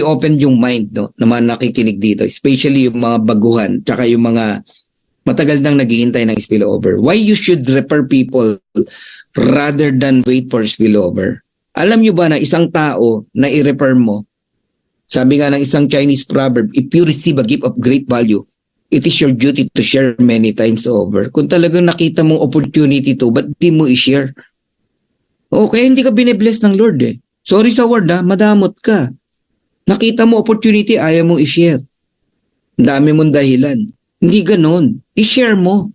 to open yung mind, no, na mga nakikinig dito, especially yung mga baguhan, tsaka yung mga matagal nang naghihintay ng spillover. Why you should refer people rather than wait for spillover? Alam nyo ba na isang tao na i-refer mo, sabi nga ng isang Chinese proverb, if you receive a gift of great value, it is your duty to share many times over. Kung talagang nakita mong opportunity to, ba't di mo i-share? Okay, hindi ka binibless ng Lord eh. Sorry sa word madamot ka. Nakita mo opportunity, ayaw mong i-share. Dami mong dahilan. Hindi ganun. I-share mo.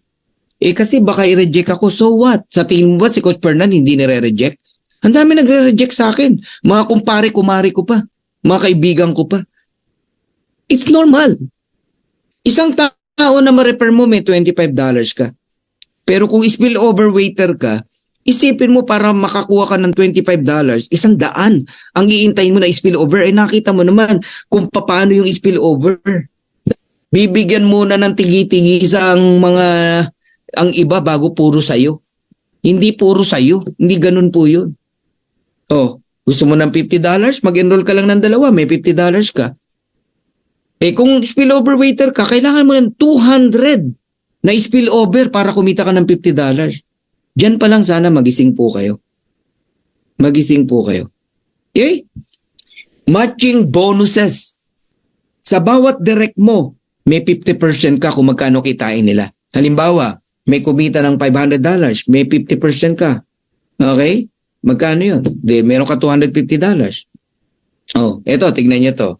Eh kasi baka i-reject ako, so what? Sa tingin mo ba si Coach Fernan hindi nire-reject? Ang dami nagre-reject sa akin. Mga kumpare-kumari ko pa. Mga kaibigan ko pa. It's normal. Isang tao na ma-refer mo may $25 ka. Pero kung spillover waiter ka, isipin mo para makakuha ka ng $25, $100 ang iintayin mo na spillover. Eh nakita mo naman kung paano yung spillover. Bibigyan muna ng tigi-tigi sa ang iba bago puro sayo. Hindi puro sayo. Hindi ganun po yun. Oh, gusto mo ng $50? Mag-enroll ka lang ng 2, may $50 ka. Eh kung spillover waiter ka, kailangan mo ng 200 na spillover para kumita ka ng $50. Diyan pa lang sana magising po kayo. Magising po kayo. Okay? Matching bonuses. Sa bawat direct mo, may 50% ka kung magkano kitain nila. Halimbawa, may kumita ng $500, may 50% ka. Okay? Magkano yun? Meron ka $250. Oh, eto, tignan niyo to.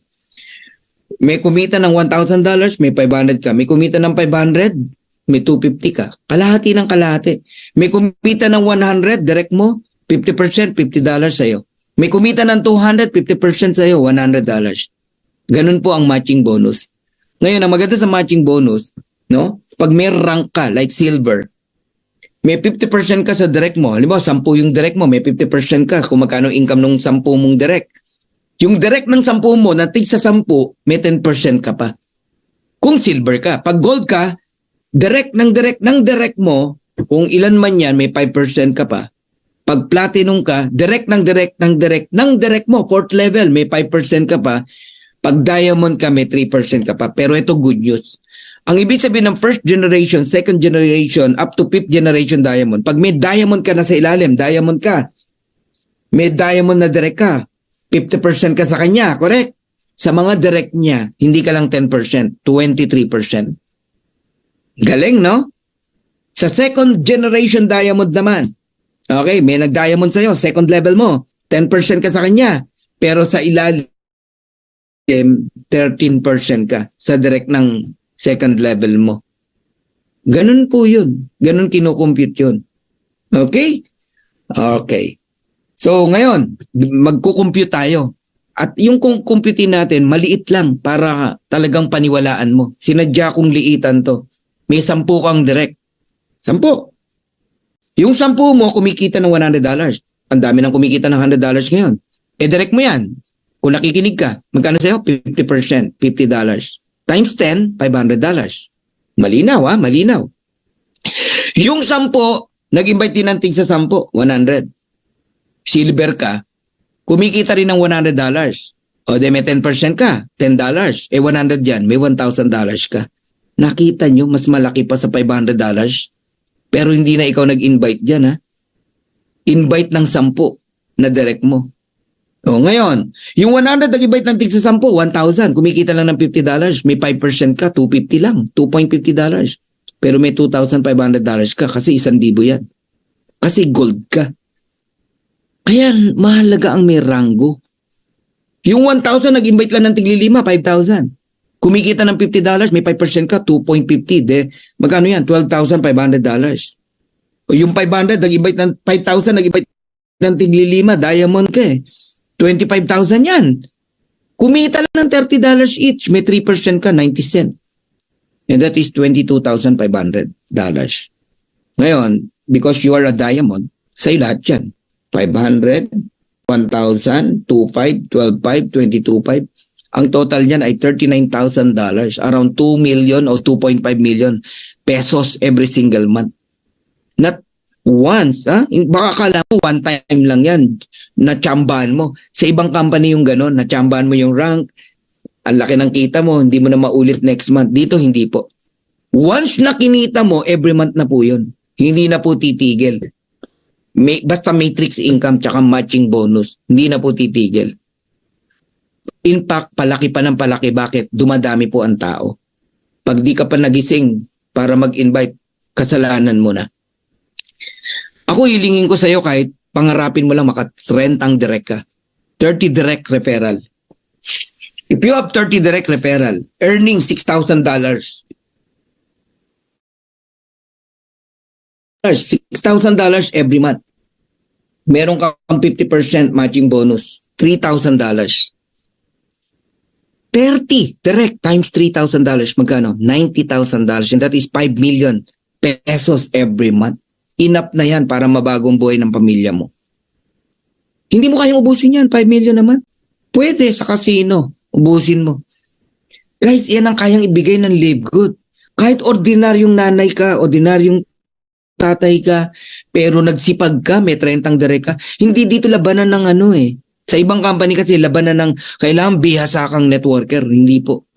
May kumita ng $1,000, may 500 ka. May kumita ng 500, may 250 ka. Kalahati ng kalahati. May kumita ng 100, direct mo, 50%, $50 sa'yo. May kumita ng 200, 50% sa'yo, $100. Ganun po ang matching bonus. Ngayon, ang maganda sa matching bonus, no? Pag may rank ka, like silver, may 50% ka sa direct mo. Halimbawa, 10 yung direct mo, may 50% ka kung magkano income ng 10 mong direct. Yung direct ng 10 mo, na tig sa 10, may 10% ka pa. Kung silver ka. Pag gold ka, direct ng direct mo, kung ilan man yan, may 5% ka pa. Pag platinum ka, direct ng direct mo, 4th level, may 5% ka pa. Pag diamond ka, may 3% ka pa. Pero ito good news. Ang ibig sabihin ng first generation, second generation, up to 5th generation diamond, pag may diamond ka na sa ilalim, diamond ka, may diamond na direct ka, 50% ka sa kanya, correct? Sa mga direct niya, hindi ka lang 10%, 23%. Galing, no? Sa second generation diamond naman, okay, may nag-diamond sa'yo, second level mo, 10% ka sa kanya, pero sa ilalim, 13% ka sa direct ng second level mo. Ganun po yun. Ganun kinukompute yun. Okay? Okay. So ngayon, magkukompute tayo. At yung kung computein natin, maliit lang para talagang paniwalaan mo. Sinadya kong liitan to. May 10 kang direct. 10. Yung 10 mo, kumikita ng $100. Ang dami nang kumikita ng $100 ngayon. Eh, direct mo yan. Kung nakikinig ka, magkano sa'yo? 50%, $50. Times 10, $500. Malinaw, malinaw. Yung 10, nag-invite din ng tig sa 10, 100. Silver ka, kumikita rin ng $100. O, de may 10% ka, $10. Eh, 100 yan, may $1,000 ka. Nakita nyo, mas malaki pa sa $500. Pero hindi na ikaw nag-invite dyan, ha? Invite ng 10 na direct mo. O, ngayon, yung 100 nag-invite ng tig sa 10, 1,000. Kumikita lang ng $50. May 5% ka, $250 lang. $2.50. Pero may $2,500 ka kasi 1,000 yan. Kasi gold ka. Kaya mahalaga ang may rango. Yung 1,000 nag-invite lang ng tig 5, 5,000. Kumikita ng $50, may 5% ka, 2.50. De, magkano yan? $12,500. O yung 500, nag-invite ng 5,000, nag-invite ng tig 5, diamond ka eh. 25,000 yan. Kumita lang ng $30 each. May 3% ka, 90 cents. And that is $22,500. Ngayon, because you are a diamond, sa'yo lahat yan. 500, 1,000, 2,500, 12,500, 22,500. Ang total niyan ay $39,000. Around 2 million o 2.5 million pesos every single month. Not Once, ha? Baka akala mo one time lang yan, natsambahan mo. Sa ibang company yung gano'n, natsambahan mo yung rank, ang laki ng kita mo, hindi mo na maulit next month. Dito, hindi po. Once na kinita mo, every month na po yun. Hindi na po titigil. Basta matrix income tsaka matching bonus, hindi na po titigil. In fact, palaki pa ng palaki. Bakit? Dumadami po ang tao. Pag di ka pa nagising para mag-invite, kasalanan mo na. Ako hilingin ko sa'yo kahit pangarapin mo lang maka-rentang direct ka. 30 direct referral. If you have 30 direct referral, earning $6,000, $6,000 every month. Meron kang 50% matching bonus, $3,000. 30 direct times $3,000, magkano? $90,000, and that is 5 million pesos every month. Enough na yan para mabagong buhay ng pamilya mo. Hindi mo kayang ubusin yan, 5 million naman. Pwede sa casino, ubusin mo. Guys, yan ang kayang ibigay ng Live Good. Kahit ordinaryong nanay ka, ordinaryong tatay ka, pero nagsipag ka, may 30 direct ka, hindi dito labanan ng ano eh. Sa ibang company kasi labanan ng kailangan bihasa kang networker, hindi po.